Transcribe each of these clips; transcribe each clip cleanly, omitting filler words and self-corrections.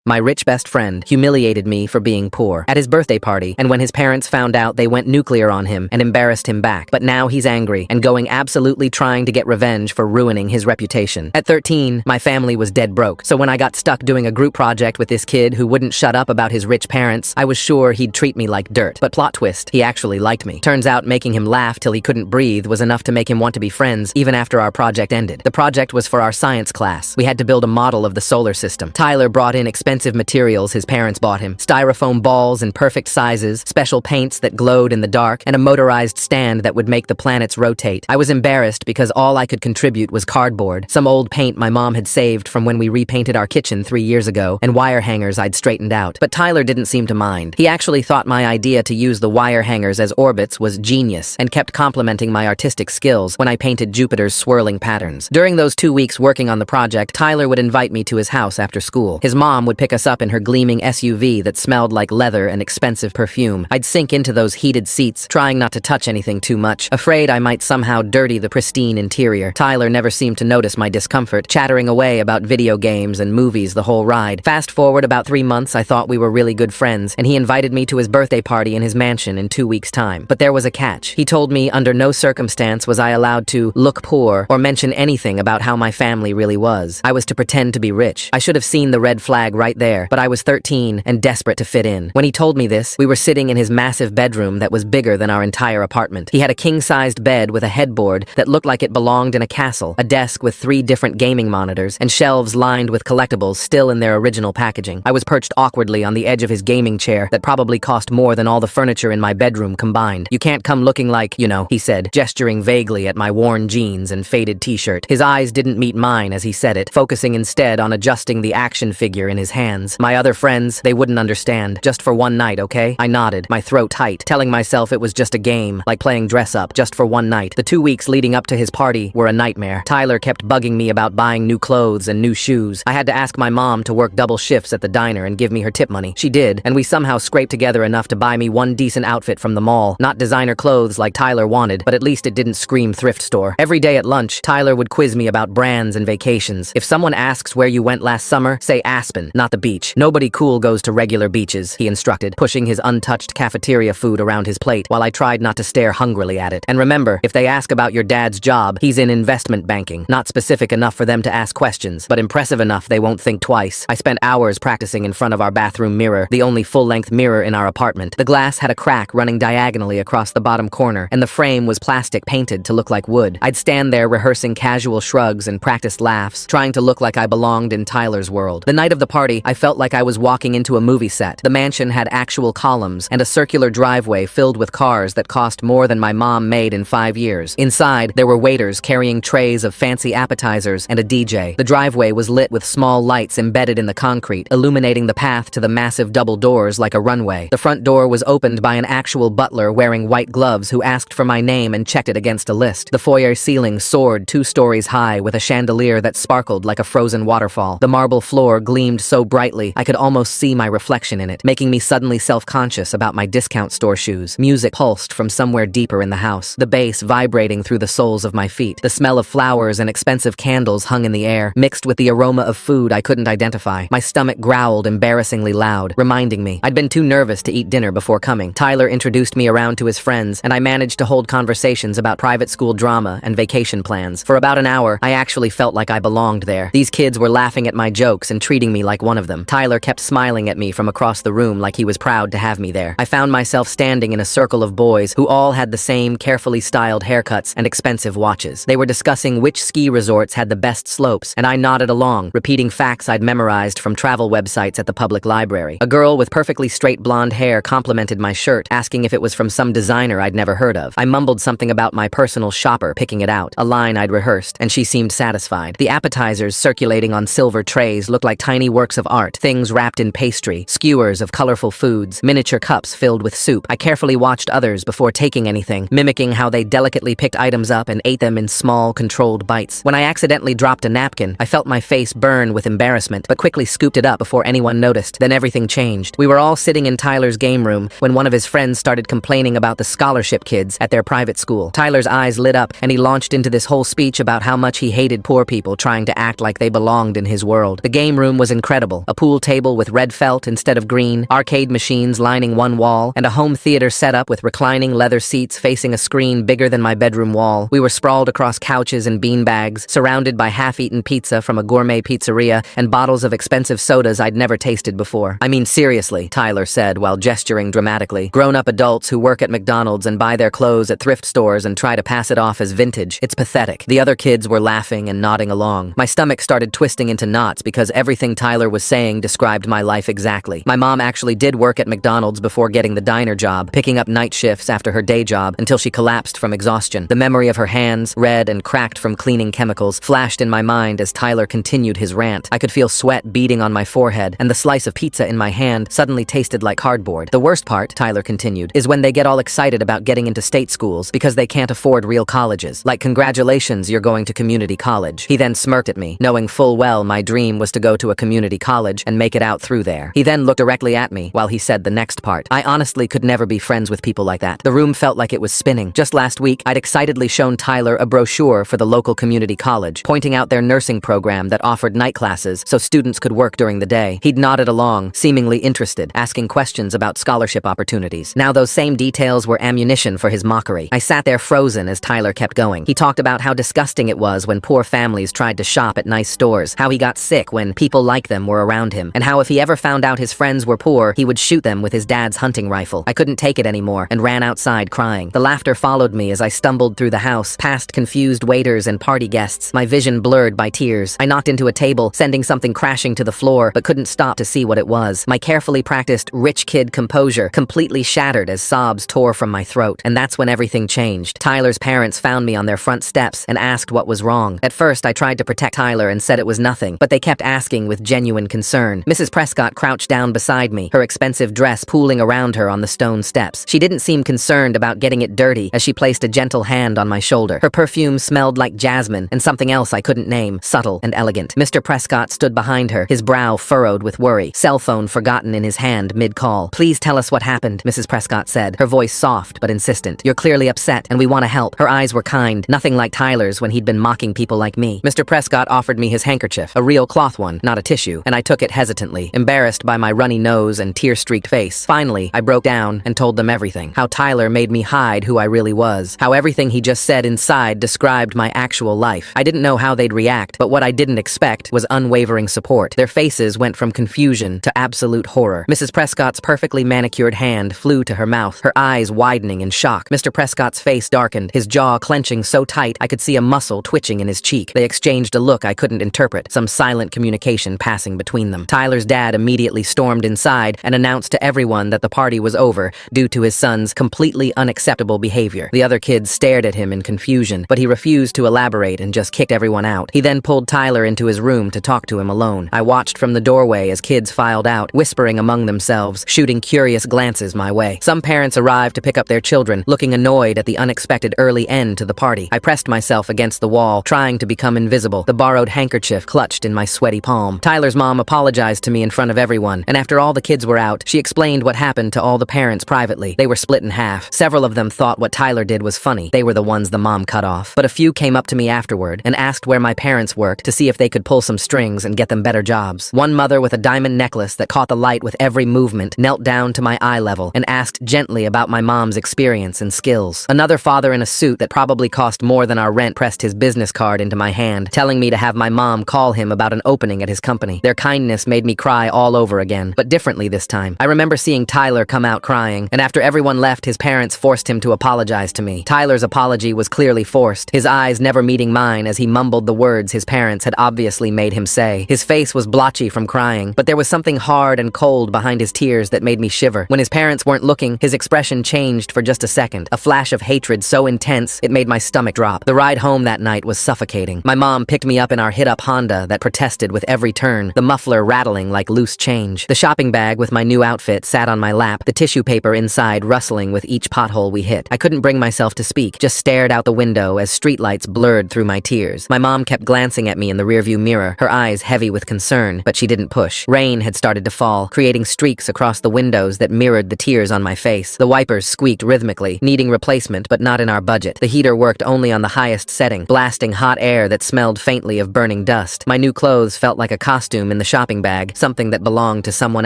My rich best friend humiliated me for being poor at his birthday party, and when his parents found out, they went nuclear on him and embarrassed him back. But now he's angry and going absolutely trying to get revenge for ruining his reputation. At 13, my family was dead broke, so when I got stuck doing a group project with this kid who wouldn't shut up about his rich parents, I was sure he'd treat me like dirt. But plot twist, he actually liked me. Turns out making him laugh till he couldn't breathe was enough to make him want to be friends even after our project ended. The project was for our science class. We had to build a model of the solar system. Tyler brought in expensive materials his parents bought him, styrofoam balls in perfect sizes, special paints that glowed in the dark, and a motorized stand that would make the planets rotate. I was embarrassed because all I could contribute was cardboard, some old paint my mom had saved from when we repainted our kitchen 3 years ago, and wire hangers I'd straightened out. But Tyler didn't seem to mind. He actually thought my idea to use the wire hangers as orbits was genius, and kept complimenting my artistic skills when I painted Jupiter's swirling patterns. During those 2 weeks working on the project, Tyler would invite me to his house after school. His mom would pick us up in her gleaming SUV that smelled like leather and expensive perfume. I'd sink into those heated seats, trying not to touch anything too much, afraid I might somehow dirty the pristine interior. Tyler never seemed to notice my discomfort, chattering away about video games and movies the whole ride. Fast forward about 3 months, I thought we were really good friends, and he invited me to his birthday party in his mansion in 2 weeks' time. But there was a catch. He told me under no circumstance was I allowed to look poor or mention anything about how my family really was. I was to pretend to be rich. I should have seen the red flag right there, but I was 13 and desperate to fit in. When he told me this, we were sitting in his massive bedroom that was bigger than our entire apartment. He had a king-sized bed with a headboard that looked like it belonged in a castle, a desk with 3 different gaming monitors, and shelves lined with collectibles still in their original packaging. I was perched awkwardly on the edge of his gaming chair that probably cost more than all the furniture in my bedroom combined. "You can't come looking like, you know," he said, gesturing vaguely at my worn jeans and faded t-shirt. His eyes didn't meet mine as he said it, focusing instead on adjusting the action figure in his hands. My other friends, they wouldn't understand. "Just for one night, okay?" I nodded, my throat tight, telling myself it was just a game, like playing dress-up, just for one night. The 2 weeks leading up to his party were a nightmare. Tyler kept bugging me about buying new clothes and new shoes. I had to ask my mom to work double shifts at the diner and give me her tip money. She did, and we somehow scraped together enough to buy me one decent outfit from the mall. Not designer clothes like Tyler wanted, but at least it didn't scream thrift store. Every day at lunch, Tyler would quiz me about brands and vacations. "If someone asks where you went last summer, say Aspen, not the beach. Nobody cool goes to regular beaches," he instructed, pushing his untouched cafeteria food around his plate while I tried not to stare hungrily at it. "And remember, if they ask about your dad's job, he's in investment banking. Not specific enough for them to ask questions, but impressive enough they won't think twice." I spent hours practicing in front of our bathroom mirror, the only full-length mirror in our apartment. The glass had a crack running diagonally across the bottom corner, and the frame was plastic painted to look like wood. I'd stand there rehearsing casual shrugs and practiced laughs, trying to look like I belonged in Tyler's world. The night of the party, I felt like I was walking into a movie set. The mansion had actual columns and a circular driveway filled with cars that cost more than my mom made in 5 years. Inside, there were waiters carrying trays of fancy appetizers and a DJ. The driveway was lit with small lights embedded in the concrete, illuminating the path to the massive double doors like a runway. The front door was opened by an actual butler wearing white gloves who asked for my name and checked it against a list. The foyer ceiling soared 2 stories high with a chandelier that sparkled like a frozen waterfall. The marble floor gleamed so brightly I could almost see my reflection in it, making me suddenly self-conscious about my discount store shoes. Music pulsed from somewhere deeper in the house, the bass vibrating through the soles of my feet. The smell of flowers and expensive candles hung in the air, mixed with the aroma of food I couldn't identify. My stomach growled embarrassingly loud, reminding me I'd been too nervous to eat dinner before coming. Tyler introduced me around to his friends, and I managed to hold conversations about private school drama and vacation plans. For about an hour, I actually felt like I belonged there. These kids were laughing at my jokes and treating me like one of them. Tyler kept smiling at me from across the room like he was proud to have me there. I found myself standing in a circle of boys who all had the same carefully styled haircuts and expensive watches. They were discussing which ski resorts had the best slopes, and I nodded along, repeating facts I'd memorized from travel websites at the public library. A girl with perfectly straight blonde hair complimented my shirt, asking if it was from some designer I'd never heard of. I mumbled something about my personal shopper picking it out, a line I'd rehearsed, and she seemed satisfied. The appetizers circulating on silver trays looked like tiny works of art, things wrapped in pastry, skewers of colorful foods, miniature cups filled with soup. I carefully watched others before taking anything, mimicking how they delicately picked items up and ate them in small, controlled bites. When I accidentally dropped a napkin, I felt my face burn with embarrassment, but quickly scooped it up before anyone noticed. Then everything changed. We were all sitting in Tyler's game room when one of his friends started complaining about the scholarship kids at their private school. Tyler's eyes lit up, and he launched into this whole speech about how much he hated poor people trying to act like they belonged in his world. The game room was incredible. incredible. A pool table with red felt instead of green, arcade machines lining one wall, and a home theater setup with reclining leather seats facing a screen bigger than my bedroom wall. We were sprawled across couches and beanbags, surrounded by half-eaten pizza from a gourmet pizzeria and bottles of expensive sodas I'd never tasted before. I mean, seriously, Tyler said while gesturing dramatically. Grown-up adults who work at McDonald's and buy their clothes at thrift stores and try to pass it off as vintage. It's pathetic. The other kids were laughing and nodding along. My stomach started twisting into knots because everything Tyler was saying described my life exactly. My mom actually did work at McDonald's before getting the diner job, picking up night shifts after her day job until she collapsed from exhaustion. The memory of her hands, red and cracked from cleaning chemicals, flashed in my mind as Tyler continued his rant. I could feel sweat beading on my forehead, and the slice of pizza in my hand suddenly tasted like cardboard. The worst part, Tyler continued, is when they get all excited about getting into state schools because they can't afford real colleges. Like, congratulations, you're going to community college. He then smirked at me, knowing full well my dream was to go to a community college and make it out through there. He then looked directly at me while he said the next part. I honestly could never be friends with people like that. The room felt like it was spinning. Just last week, I'd excitedly shown Tyler a brochure for the local community college, pointing out their nursing program that offered night classes so students could work during the day. He'd nodded along, seemingly interested, asking questions about scholarship opportunities. Now those same details were ammunition for his mockery. I sat there frozen as Tyler kept going. He talked about how disgusting it was when poor families tried to shop at nice stores, how he got sick when people like them were around him, and how if he ever found out his friends were poor, he would shoot them with his dad's hunting rifle. I couldn't take it anymore and ran outside crying. The laughter followed me as I stumbled through the house, past confused waiters and party guests, my vision blurred by tears. I knocked into a table, sending something crashing to the floor, but couldn't stop to see what it was. My carefully practiced rich kid composure completely shattered as sobs tore from my throat. And that's when everything changed. Tyler's parents found me on their front steps and asked what was wrong. At first, I tried to protect Tyler and said it was nothing, but they kept asking with genuine concern. Mrs. Prescott crouched down beside me, her expensive dress pooling around her on the stone steps. She didn't seem concerned about getting it dirty as she placed a gentle hand on my shoulder. Her perfume smelled like jasmine and something else I couldn't name, subtle and elegant. Mr. Prescott stood behind her, his brow furrowed with worry, cell phone forgotten in his hand mid-call. Please tell us what happened, Mrs. Prescott said, her voice soft but insistent. You're clearly upset and we want to help. Her eyes were kind, nothing like Tyler's when he'd been mocking people like me. Mr. Prescott offered me his handkerchief, a real cloth one, not a tissue, and I took it hesitantly, embarrassed by my runny nose and tear-streaked face. Finally, I broke down and told them everything. How Tyler made me hide who I really was. How everything he just said inside described my actual life. I didn't know how they'd react, but what I didn't expect was unwavering support. Their faces went from confusion to absolute horror. Mrs. Prescott's perfectly manicured hand flew to her mouth, her eyes widening in shock. Mr. Prescott's face darkened, his jaw clenching so tight I could see a muscle twitching in his cheek. They exchanged a look I couldn't interpret, some silent communication passing between them. Tyler's dad immediately stormed inside and announced to everyone that the party was over due to his son's completely unacceptable behavior. The other kids stared at him in confusion, but he refused to elaborate and just kicked everyone out. He then pulled Tyler into his room to talk to him alone. I watched from the doorway as kids filed out, whispering among themselves, shooting curious glances my way. Some parents arrived to pick up their children, looking annoyed at the unexpected early end to the party. I pressed myself against the wall, trying to become invisible, the borrowed handkerchief clutched in my sweaty palm. Tyler's mom apologized to me in front of everyone, and after all the kids were out, she explained what happened to all the parents privately. They were split in half. Several of them thought what Tyler did was funny. They were the ones the mom cut off. But a few came up to me afterward and asked where my parents worked to see if they could pull some strings and get them better jobs. One mother with a diamond necklace that caught the light with every movement knelt down to my eye level and asked gently about my mom's experience and skills. Another father in a suit that probably cost more than our rent pressed his business card into my hand, telling me to have my mom call him about an opening at his company. Their kindness made me cry all over again, but differently this time. I remember seeing Tyler come out crying, and after everyone left, his parents forced him to apologize to me. Tyler's apology was clearly forced, his eyes never meeting mine as he mumbled the words his parents had obviously made him say. His face was blotchy from crying, but there was something hard and cold behind his tears that made me shiver. When his parents weren't looking, his expression changed for just a second, a flash of hatred so intense it made my stomach drop. The ride home that night was suffocating. My mom picked me up in our hit-up Honda that protested with every turn, the muffler rattling like loose change. The shopping bag with my new outfit sat on my lap, the tissue paper inside rustling with each pothole we hit. I couldn't bring myself to speak, just stared out the window as streetlights blurred through my tears. My mom kept glancing at me in the rearview mirror, her eyes heavy with concern, but she didn't push. Rain had started to fall, creating streaks across the windows that mirrored the tears on my face. The wipers squeaked rhythmically, needing replacement but not in our budget. The heater worked only on the highest setting, blasting hot air that smelled faintly of burning dust. My new clothes felt like a costume in the the shopping bag, something that belonged to someone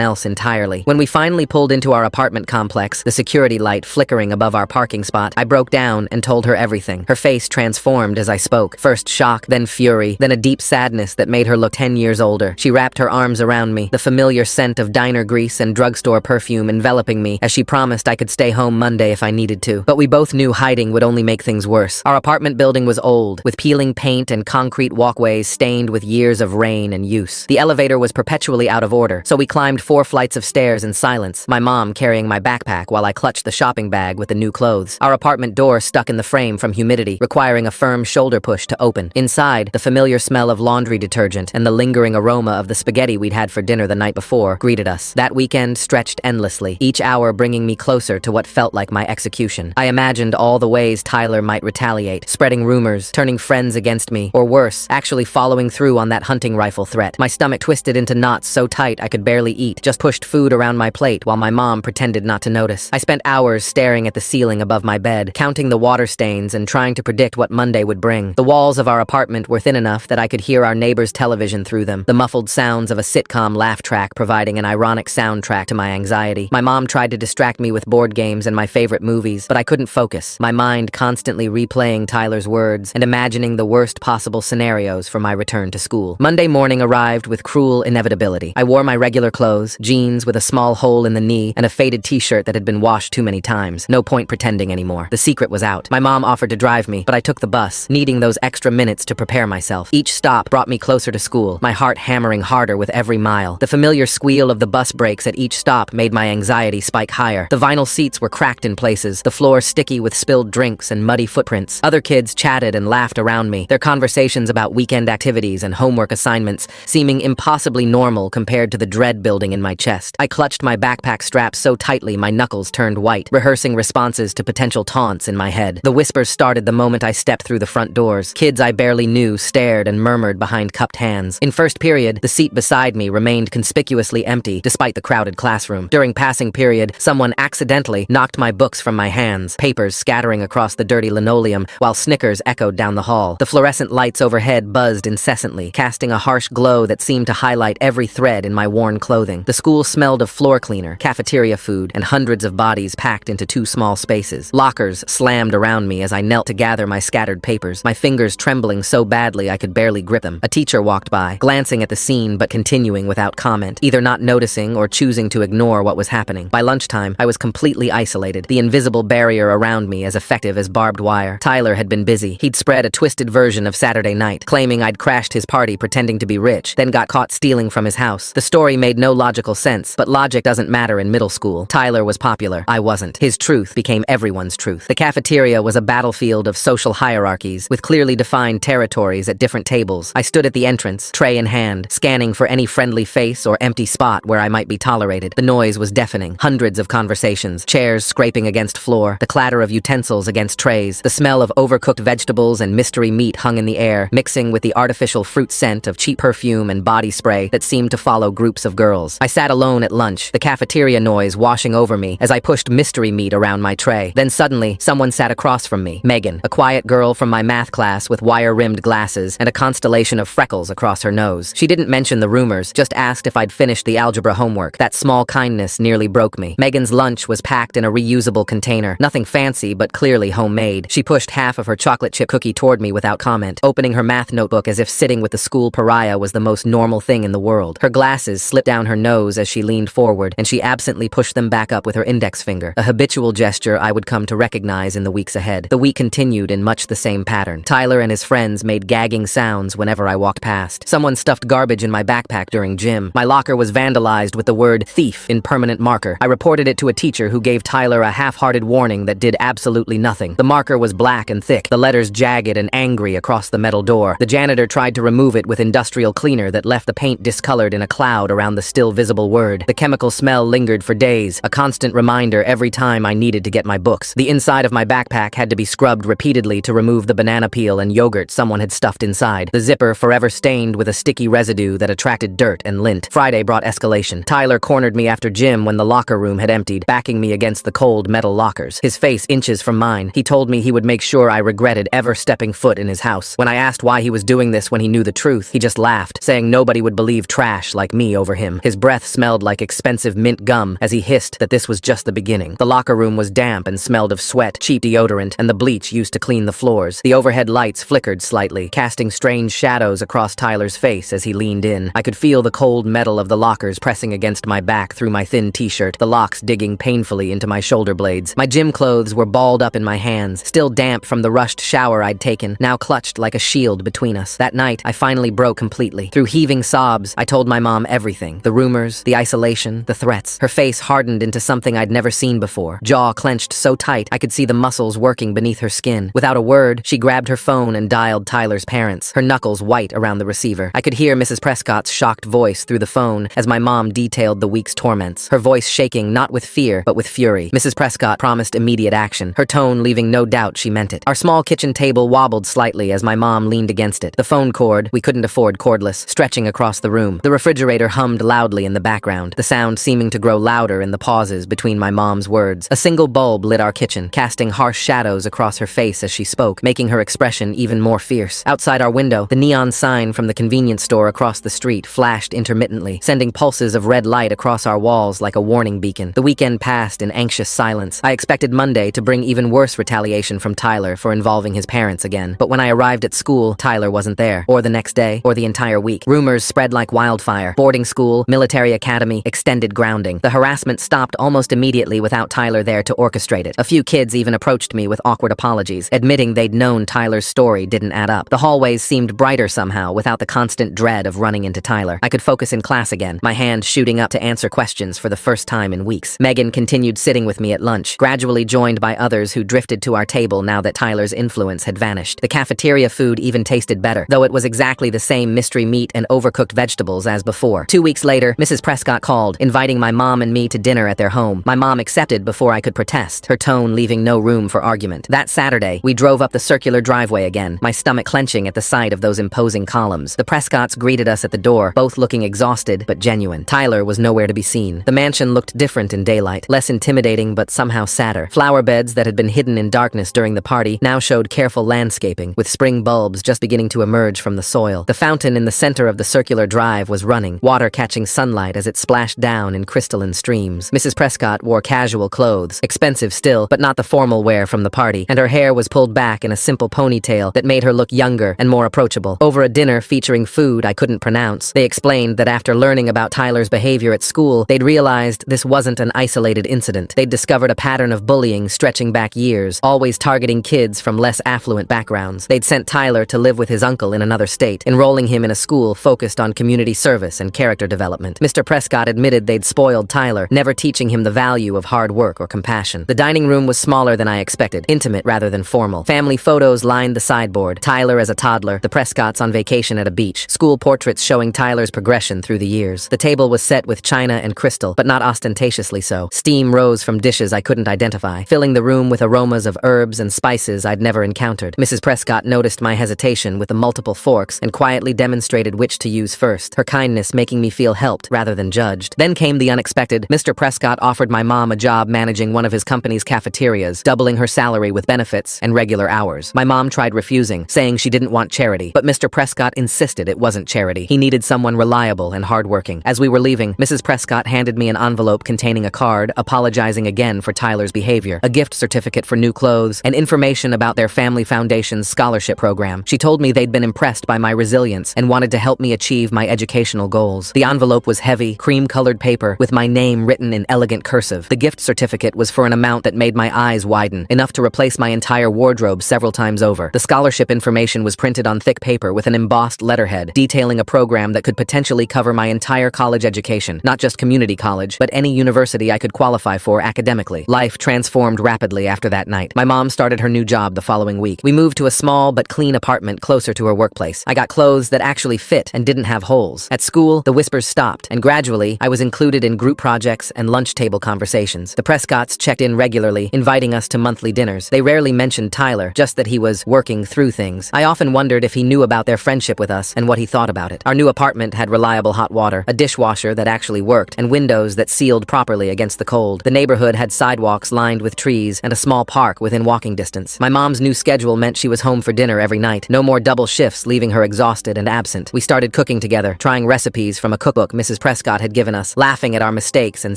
else entirely. When we finally pulled into our apartment complex, the security light flickering above our parking spot, I broke down and told her everything. Her face transformed as I spoke. First shock, then fury, then a deep sadness that made her look 10 years older. She wrapped her arms around me, the familiar scent of diner grease and drugstore perfume enveloping me as she promised I could stay home Monday if I needed to. But we both knew hiding would only make things worse. Our apartment building was old, with peeling paint and concrete walkways stained with years of rain and use. The elevator was perpetually out of order, so we climbed 4 flights of stairs in silence, my mom carrying my backpack while I clutched the shopping bag with the new clothes. Our apartment door stuck in the frame from humidity, requiring a firm shoulder push to open. Inside, the familiar smell of laundry detergent and the lingering aroma of the spaghetti we'd had for dinner the night before greeted us. That weekend stretched endlessly, each hour bringing me closer to what felt like my execution. I imagined all the ways Tyler might retaliate, spreading rumors, turning friends against me, or worse, actually following through on that hunting rifle threat. My stomach twisted into knots so tight I could barely eat, just pushed food around my plate while my mom pretended not to notice. I spent hours staring at the ceiling above my bed, counting the water stains and trying to predict what Monday would bring. The walls of our apartment were thin enough that I could hear our neighbor's television through them, the muffled sounds of a sitcom laugh track providing an ironic soundtrack to my anxiety. My mom tried to distract me with board games and my favorite movies, but I couldn't focus, my mind constantly replaying Tyler's words and imagining the worst possible scenarios for my return to school. Monday morning arrived with cruel inevitability. I wore my regular clothes, jeans with a small hole in the knee and a faded t-shirt that had been washed too many times. No point pretending anymore. The secret was out. My mom offered to drive me, but I took the bus, needing those extra minutes to prepare myself. Each stop brought me closer to school, my heart hammering harder with every mile. The familiar squeal of the bus brakes at each stop made my anxiety spike higher. The vinyl seats were cracked in places, the floor sticky with spilled drinks and muddy footprints. Other kids chatted and laughed around me, their conversations about weekend activities and homework assignments seeming impossibly normal compared to the dread building in my chest. I clutched my backpack strap so tightly my knuckles turned white, rehearsing responses to potential taunts in my head. The whispers started the moment I stepped through the front doors. Kids I barely knew stared and murmured behind cupped hands. In first period, the seat beside me remained conspicuously empty despite the crowded classroom. During passing period, someone accidentally knocked my books from my hands, papers scattering across the dirty linoleum while snickers echoed down the hall. The fluorescent lights overhead buzzed incessantly, casting a harsh glow that seemed to highlight every thread in my worn clothing. The school smelled of floor cleaner, cafeteria food, and hundreds of bodies packed into 2 small spaces. Lockers slammed around me as I knelt to gather my scattered papers, my fingers trembling so badly I could barely grip them. A teacher walked by, glancing at the scene but continuing without comment, either not noticing or choosing to ignore what was happening. By lunchtime, I was completely isolated, the invisible barrier around me as effective as barbed wire. Tyler had been busy. He'd spread a twisted version of Saturday night, claiming I'd crashed his party pretending to be rich, then got caught stealing from his house. The story made no logical sense, but logic doesn't matter in middle school. Tyler was popular. I wasn't. His truth became everyone's truth. The cafeteria was a battlefield of social hierarchies, with clearly defined territories at different tables. I stood at the entrance, tray in hand, scanning for any friendly face or empty spot where I might be tolerated. The noise was deafening. Hundreds of conversations, chairs scraping against floor, the clatter of utensils against trays, the smell of overcooked vegetables and mystery meat hung in the air, mixing with the artificial fruit scent of cheap perfume and body spray that seemed to follow groups of girls. I sat alone at lunch, the cafeteria noise washing over me as I pushed mystery meat around my tray. Then suddenly, someone sat across from me. Megan, a quiet girl from my math class with wire-rimmed glasses and a constellation of freckles across her nose. She didn't mention the rumors, just asked if I'd finished the algebra homework. That small kindness nearly broke me. Megan's lunch was packed in a reusable container. Nothing fancy, but clearly homemade. She pushed half of her chocolate chip cookie toward me without comment, opening her math notebook as if sitting with the school pariah was the most normal thing in the world. Her glasses slipped down her nose as she leaned forward, and she absently pushed them back up with her index finger, a habitual gesture I would come to recognize in the weeks ahead. The week continued in much the same pattern. Tyler and his friends made gagging sounds whenever I walked past. Someone stuffed garbage in my backpack during gym. My locker was vandalized with the word thief in permanent marker. I reported it to a teacher who gave Tyler a half-hearted warning that did absolutely nothing. The marker was black and thick, the letters jagged and angry across the metal door. The janitor tried to remove it with industrial cleaner that left the paint discolored in a cloud around the still visible word. The chemical smell lingered for days, a constant reminder every time I needed to get my books. The inside of my backpack had to be scrubbed repeatedly to remove the banana peel and yogurt someone had stuffed inside. The zipper forever stained with a sticky residue that attracted dirt and lint. Friday brought escalation. Tyler cornered me after gym when the locker room had emptied, backing me against the cold metal lockers. His face inches from mine. He told me he would make sure I regretted ever stepping foot in his house. When I asked why he was doing this when he knew the truth, he just laughed, saying nobody would would believe trash like me over him. His breath smelled like expensive mint gum as he hissed that this was just the beginning. The locker room was damp and smelled of sweat, cheap deodorant, and the bleach used to clean the floors. The overhead lights flickered slightly, casting strange shadows across Tyler's face as he leaned in. I could feel the cold metal of the lockers pressing against my back through my thin t-shirt, the locks digging painfully into my shoulder blades. My gym clothes were balled up in my hands, still damp from the rushed shower I'd taken, now clutched like a shield between us. That night, I finally broke completely. Through heaving sobs, I told my mom everything. The rumors, the isolation, the threats. Her face hardened into something I'd never seen before. Jaw clenched so tight, I could see the muscles working beneath her skin. Without a word, she grabbed her phone and dialed Tyler's parents, her knuckles white around the receiver. I could hear Mrs. Prescott's shocked voice through the phone as my mom detailed the week's torments, her voice shaking not with fear, but with fury. Mrs. Prescott promised immediate action, her tone leaving no doubt she meant it. Our small kitchen table wobbled slightly as my mom leaned against it. The phone cord, we couldn't afford cordless, stretching across the room. The refrigerator hummed loudly in the background, the sound seeming to grow louder in the pauses between my mom's words. A single bulb lit our kitchen, casting harsh shadows across her face as she spoke, making her expression even more fierce. Outside our window, the neon sign from the convenience store across the street flashed intermittently, sending pulses of red light across our walls like a warning beacon. The weekend passed in anxious silence. I expected Monday to bring even worse retaliation from Tyler for involving his parents again. But when I arrived at school, Tyler wasn't there, or the next day, or the entire week. Rumors spread like wildfire. Boarding school, military academy, extended grounding. The harassment stopped almost immediately without Tyler there to orchestrate it. A few kids even approached me with awkward apologies, admitting they'd known Tyler's story didn't add up. The hallways seemed brighter somehow without the constant dread of running into Tyler. I could focus in class again, my hand shooting up to answer questions for the first time in weeks. Megan continued sitting with me at lunch, gradually joined by others who drifted to our table now that Tyler's influence had vanished. The cafeteria food even tasted better, though it was exactly the same mystery meat and overcooked vegetables as before. 2 weeks later, Mrs. Prescott called, inviting my mom and me to dinner at their home. My mom accepted before I could protest, her tone leaving no room for argument. That Saturday, we drove up the circular driveway again, my stomach clenching at the sight of those imposing columns. The Prescotts greeted us at the door, both looking exhausted but genuine. Tyler was nowhere to be seen. The mansion looked different in daylight, less intimidating but somehow sadder. Flower beds that had been hidden in darkness during the party now showed careful landscaping, with spring bulbs just beginning to emerge from the soil. The fountain in the center of the circular drive was running, water catching sunlight as it splashed down in crystalline streams. Mrs. Prescott wore casual clothes, expensive still, but not the formal wear from the party, and her hair was pulled back in a simple ponytail that made her look younger and more approachable. Over a dinner featuring food I couldn't pronounce, they explained that after learning about Tyler's behavior at school, they'd realized this wasn't an isolated incident. They'd discovered a pattern of bullying stretching back years, always targeting kids from less affluent backgrounds. They'd sent Tyler to live with his uncle in another state, enrolling him in a school focused on community service and character development. Mr. Prescott admitted they'd spoiled Tyler, never teaching him the value of hard work or compassion. The dining room was smaller than I expected, intimate rather than formal. Family photos lined the sideboard, Tyler as a toddler, the Prescotts on vacation at a beach, school portraits showing Tyler's progression through the years. The table was set with china and crystal, but not ostentatiously so. Steam rose from dishes I couldn't identify, filling the room with aromas of herbs and spices I'd never encountered. Mrs. Prescott noticed my hesitation with the multiple forks and quietly demonstrated which to use first, her kindness making me feel helped rather than judged. Then came the unexpected. Mr. Prescott offered my mom a job managing one of his company's cafeterias, doubling her salary with benefits and regular hours. My mom tried refusing, saying she didn't want charity, but Mr. Prescott insisted it wasn't charity. He needed someone reliable and hardworking. As we were leaving, Mrs. Prescott handed me an envelope containing a card apologizing again for Tyler's behavior, a gift certificate for new clothes, and information about their family foundation's scholarship program. She told me they'd been impressed by my resilience and wanted to help me achieve my educational goals. The envelope was heavy, cream-colored paper with my name written in elegant cursive. The gift certificate was for an amount that made my eyes widen, enough to replace my entire wardrobe several times over. The scholarship information was printed on thick paper with an embossed letterhead, detailing a program that could potentially cover my entire college education, not just community college, but any university I could qualify for academically. Life transformed rapidly after that night. My mom started her new job the following week. We moved to a small but clean apartment closer to her workplace. I got clothes that actually fit and didn't have holes. At school, the whispers stopped, and gradually, I was included in group projects and lunch table conversations. The Prescotts checked in regularly, inviting us to monthly dinners. They rarely mentioned Tyler, just that he was working through things. I often wondered if he knew about their friendship with us and what he thought about it. Our new apartment had reliable hot water, a dishwasher that actually worked, and windows that sealed properly against the cold. The neighborhood had sidewalks lined with trees and a small park within walking distance. My mom's new schedule meant she was home for dinner every night. No more double shifts, leaving her exhausted and absent. We started cooking working together, trying recipes from a cookbook Mrs. Prescott had given us, laughing at our mistakes and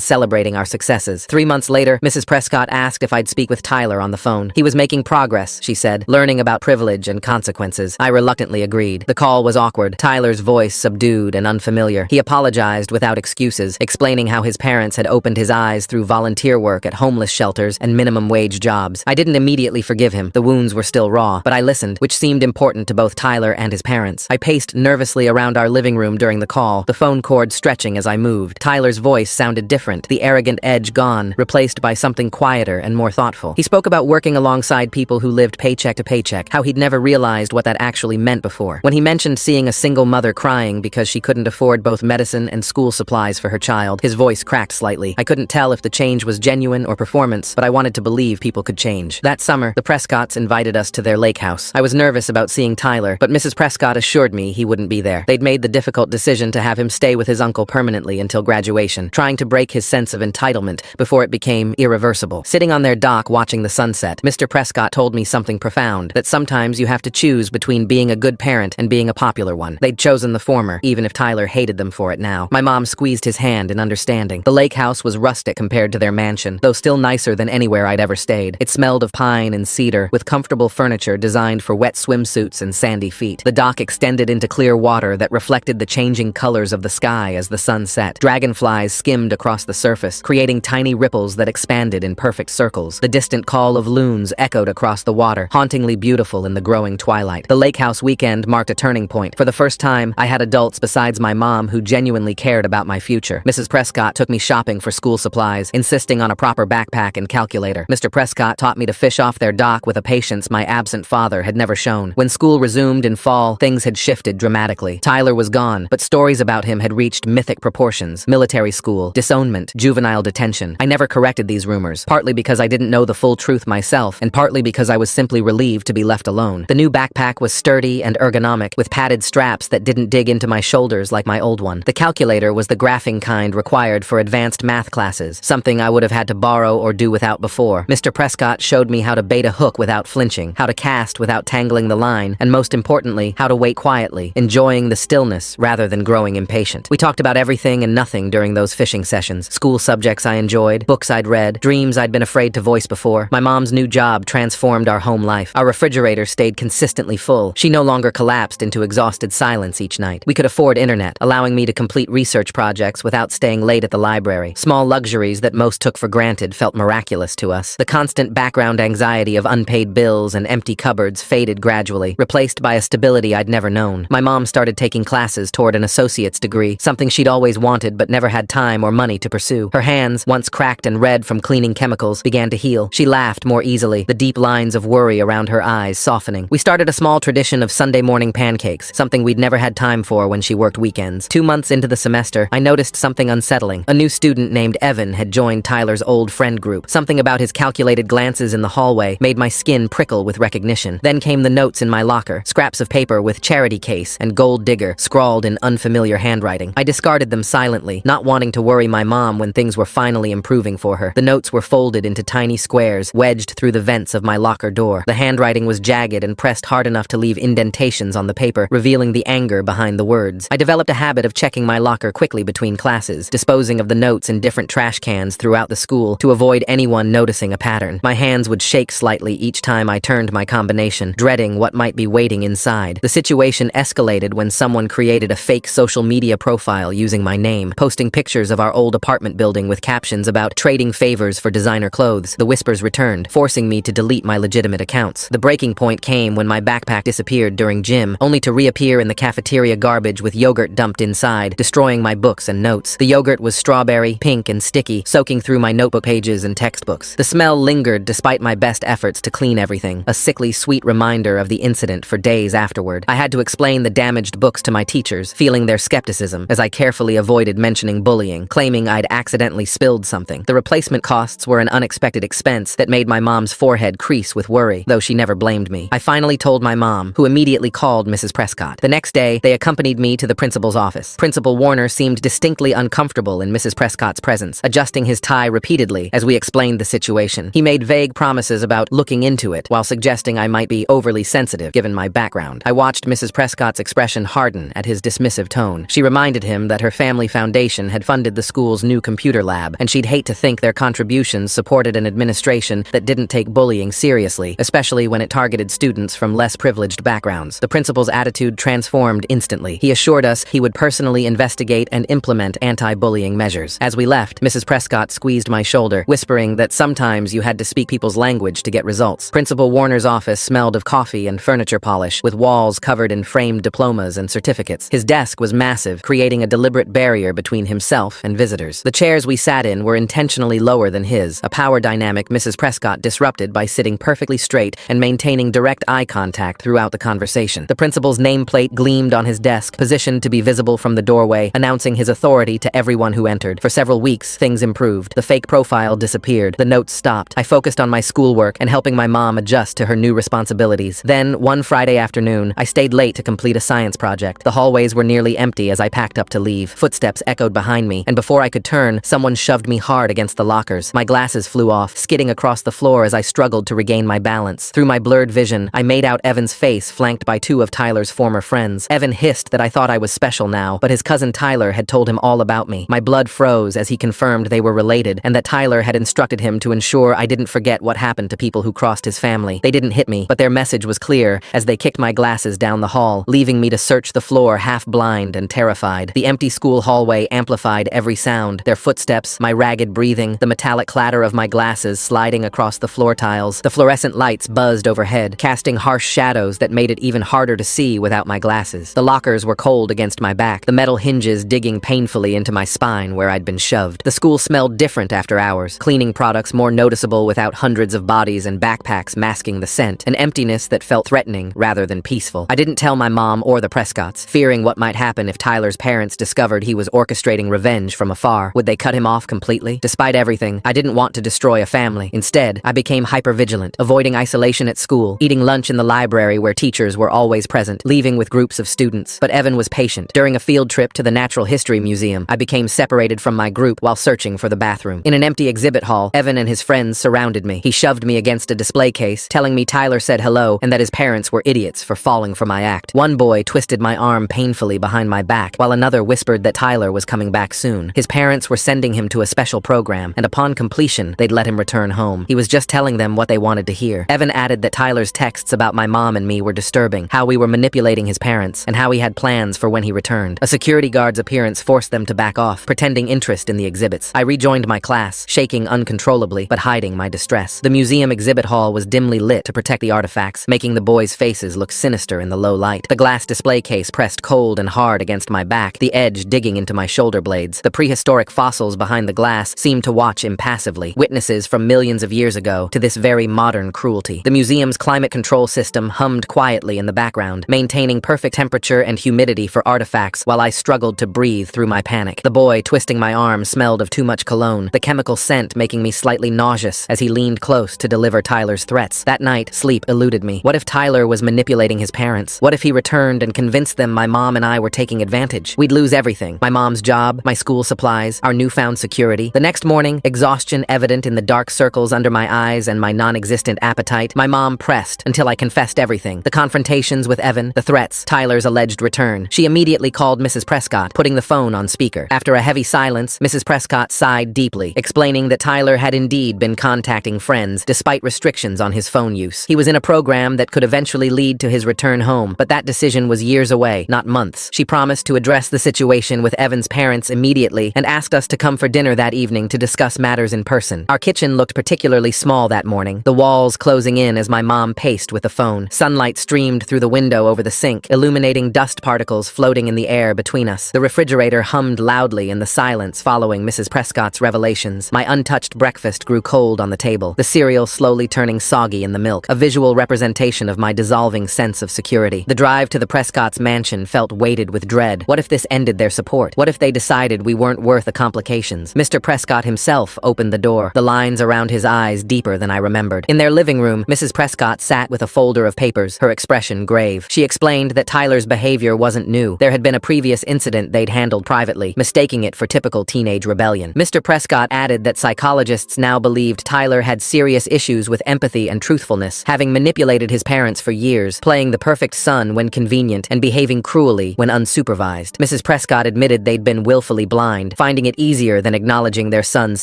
celebrating our successes. 3 months later, Mrs. Prescott asked if I'd speak with Tyler on the phone. He was making progress, she said, learning about privilege and consequences. I reluctantly agreed. The call was awkward, Tyler's voice subdued and unfamiliar. He apologized without excuses, explaining how his parents had opened his eyes through volunteer work at homeless shelters and minimum wage jobs. I didn't immediately forgive him. The wounds were still raw, but I listened, which seemed important to both Tyler and his parents. I paced nervously around our living room during the call, the phone cord stretching as I moved. Tyler's voice sounded different, the arrogant edge gone, replaced by something quieter and more thoughtful. He spoke about working alongside people who lived paycheck to paycheck, how he'd never realized what that actually meant before. When he mentioned seeing a single mother crying because she couldn't afford both medicine and school supplies for her child, his voice cracked slightly. I couldn't tell if the change was genuine or performance, but I wanted to believe people could change. That summer, the Prescotts invited us to their lake house. I was nervous about seeing Tyler, but Mrs. Prescott assured me he wouldn't be there. They'd made the difficult decision to have him stay with his uncle permanently until graduation, trying to break his sense of entitlement before it became irreversible. Sitting on their dock watching the sunset, Mr. Prescott told me something profound, that sometimes you have to choose between being a good parent and being a popular one. They'd chosen the former, even if Tyler hated them for it now. My mom squeezed his hand in understanding. The lake house was rustic compared to their mansion, though still nicer than anywhere I'd ever stayed. It smelled of pine and cedar, with comfortable furniture designed for wet swimsuits and sandy feet. The dock extended into clear water that reflected the changing colors of the sky as the sun set. Dragonflies skimmed across the surface, creating tiny ripples that expanded in perfect circles. The distant call of loons echoed across the water, hauntingly beautiful in the growing twilight. The lake house weekend marked a turning point. For the first time, I had adults besides my mom who genuinely cared about my future. Mrs. Prescott took me shopping for school supplies, insisting on a proper backpack and calculator. Mr. Prescott taught me to fish off their dock with a patience my absent father had never shown. When school resumed in fall, things had shifted dramatically. Tyler was gone, but stories about him had reached mythic proportions. Military school, disownment, juvenile detention. I never corrected these rumors, partly because I didn't know the full truth myself, and partly because I was simply relieved to be left alone. The new backpack was sturdy and ergonomic, with padded straps that didn't dig into my shoulders like my old one. The calculator was the graphing kind required for advanced math classes, something I would have had to borrow or do without before. Mr. Prescott showed me how to bait a hook without flinching, how to cast without tangling the line, and most importantly, how to wait quietly, enjoying the stillness rather than growing impatient. We talked about everything and nothing during those fishing sessions. School subjects I enjoyed, books I'd read, dreams I'd been afraid to voice before. My mom's new job transformed our home life. Our refrigerator stayed consistently full. She no longer collapsed into exhausted silence each night. We could afford internet, allowing me to complete research projects without staying late at the library. Small luxuries that most took for granted felt miraculous to us. The constant background anxiety of unpaid bills and empty cupboards faded gradually, replaced by a stability I'd never known. My mom started taking classes toward an associate's degree, something she'd always wanted but never had time or money to pursue. Her hands, once cracked and red from cleaning chemicals, began to heal. She laughed more easily, the deep lines of worry around her eyes softening. We started a small tradition of Sunday morning pancakes, something we'd never had time for when she worked weekends. 2 months into the semester, I noticed something unsettling. A new student named Evan had joined Tyler's old friend group. Something about his calculated glances in the hallway made my skin prickle with recognition. Then came the notes in my locker, scraps of paper with charity case and gold digger scrawled in unfamiliar handwriting. I discarded them silently, not wanting to worry my mom when things were finally improving for her. The notes were folded into tiny squares, wedged through the vents of my locker door. The handwriting was jagged and pressed hard enough to leave indentations on the paper, revealing the anger behind the words. I developed a habit of checking my locker quickly between classes, disposing of the notes in different trash cans throughout the school to avoid anyone noticing a pattern. My hands would shake slightly each time I turned my combination, dreading what might be waiting inside. The situation escalated when someone created a fake social media profile using my name, posting pictures of our old apartment building with captions about trading favors for designer clothes. The whispers returned, forcing me to delete my legitimate accounts. The breaking point came when my backpack disappeared during gym, only to reappear in the cafeteria garbage with yogurt dumped inside, destroying my books and notes. The yogurt was strawberry, pink, and sticky, soaking through my notebook pages and textbooks. The smell lingered despite my best efforts to clean everything, a sickly sweet reminder of the incident for days afterward. I had to explain the damaged books to my teachers, feeling their skepticism as I carefully avoided mentioning bullying, claiming I'd accidentally spilled something. The replacement costs were an unexpected expense that made my mom's forehead crease with worry, though she never blamed me. I finally told my mom, who immediately called Mrs. Prescott. The next day, they accompanied me to the principal's office. Principal Warner seemed distinctly uncomfortable in Mrs. Prescott's presence, adjusting his tie repeatedly as we explained the situation. He made vague promises about looking into it, while suggesting I might be overly sensitive given my background. I watched Mrs. Prescott's expression harden uncertain at his dismissive tone. She reminded him that her family foundation had funded the school's new computer lab, and she'd hate to think their contributions supported an administration that didn't take bullying seriously, especially when it targeted students from less privileged backgrounds. The principal's attitude transformed instantly. He assured us he would personally investigate and implement anti-bullying measures. As we left, Mrs. Prescott squeezed my shoulder, whispering that sometimes you had to speak people's language to get results. Principal Warner's office smelled of coffee and furniture polish, with walls covered in framed diplomas and certificates. His desk was massive, creating a deliberate barrier between himself and visitors. The chairs we sat in were intentionally lower than his, a power dynamic Mrs. Prescott disrupted by sitting perfectly straight and maintaining direct eye contact throughout the conversation. The principal's nameplate gleamed on his desk, positioned to be visible from the doorway, announcing his authority to everyone who entered. For several weeks, things improved. The fake profile disappeared. The notes stopped. I focused on my schoolwork and helping my mom adjust to her new responsibilities. Then, one Friday afternoon, I stayed late to complete a science project. The hallways were nearly empty as I packed up to leave. Footsteps echoed behind me, and before I could turn, someone shoved me hard against the lockers. My glasses flew off, skidding across the floor as I struggled to regain my balance. Through my blurred vision, I made out Evan's face, flanked by two of Tyler's former friends. Evan hissed that I thought I was special now, but his cousin Tyler had told him all about me. My blood froze as he confirmed they were related, and that Tyler had instructed him to ensure I didn't forget what happened to people who crossed his family. They didn't hit me, but their message was clear as they kicked my glasses down the hall, leaving me to search the floor half blind and terrified. The empty school hallway amplified every sound: their footsteps, my ragged breathing, the metallic clatter of my glasses sliding across the floor tiles. The fluorescent lights buzzed overhead, casting harsh shadows that made it even harder to see without my glasses. The lockers were cold against my back, the metal hinges digging painfully into my spine where I'd been shoved. The school smelled different after hours, cleaning products more noticeable without hundreds of bodies and backpacks masking the scent, an emptiness that felt threatening rather than peaceful. I didn't tell my mom or the Prescotts, fearing what might happen if Tyler's parents discovered he was orchestrating revenge from afar. Would they cut him off completely? Despite everything, I didn't want to destroy a family. Instead, I became hypervigilant, avoiding isolation at school, eating lunch in the library where teachers were always present, leaving with groups of students. But Evan was patient. During a field trip to the Natural History Museum, I became separated from my group while searching for the bathroom. In an empty exhibit hall, Evan and his friends surrounded me. He shoved me against a display case, telling me Tyler said hello and that his parents were idiots for falling for my act. One boy twisted my arm painfully behind my back, while another whispered that Tyler was coming back soon. His parents were sending him to a special program, and upon completion, they'd let him return home. He was just telling them what they wanted to hear. Evan added that Tyler's texts about my mom and me were disturbing, how we were manipulating his parents, and how he had plans for when he returned. A security guard's appearance forced them to back off, pretending interest in the exhibits. I rejoined my class, shaking uncontrollably, but hiding my distress. The museum exhibit hall was dimly lit to protect the artifacts, making the boys' faces look sinister in the low light. The glass display case pressed cold and hard against my back, the edge digging into my shoulder blades. The prehistoric fossils behind the glass seemed to watch impassively, witnesses from millions of years ago to this very modern cruelty. The museum's climate control system hummed quietly in the background, maintaining perfect temperature and humidity for artifacts while I struggled to breathe through my panic. The boy twisting my arm smelled of too much cologne, the chemical scent making me slightly nauseous as he leaned close to deliver Tyler's threats. That night, sleep eluded me. What if Tyler was manipulating his parents? What if he returned and convinced them my mom and I were taking advantage? We'd lose everything: my mom's job, my school supplies, our newfound security. The next morning, exhaustion evident in the dark circles under my eyes and my non-existent appetite, my mom pressed until I confessed everything: the confrontations with Evan, the threats, Tyler's alleged return. She immediately called Mrs. Prescott, putting the phone on speaker. After a heavy silence, Mrs. Prescott sighed deeply, explaining that Tyler had indeed been contacting friends despite restrictions on his phone use. He was in a program that could eventually lead to his return home, but that decision was years away, not months. She promised to address the situation with Evan's parents immediately and asked us to come for dinner that evening to discuss matters in person. Our kitchen looked particularly small that morning, the walls closing in as my mom paced with the phone. Sunlight streamed through the window over the sink, illuminating dust particles floating in the air between us. The refrigerator hummed loudly in the silence following Mrs. Prescott's revelations. My untouched breakfast grew cold on the table, the cereal slowly turning soggy in the milk, a visual representation of my dissolving sense of security. The drive to the Prescott's mansion felt weighted with dread. What if this ended their support? What if they decided we weren't worth the complications? Mr. Prescott himself opened the door, the lines around his eyes deeper than I remembered. In their living room, Mrs. Prescott sat with a folder of papers, her expression grave. She explained that Tyler's behavior wasn't new. There had been a previous incident they'd handled privately, mistaking it for typical teenage rebellion. Mr. Prescott added that psychologists now believed Tyler had serious issues with empathy and truthfulness, having manipulated his parents for years, playing the perfect son when convenient and behaving behaving cruelly when unsupervised. Mrs. Prescott admitted they'd been willfully blind, finding it easier than acknowledging their son's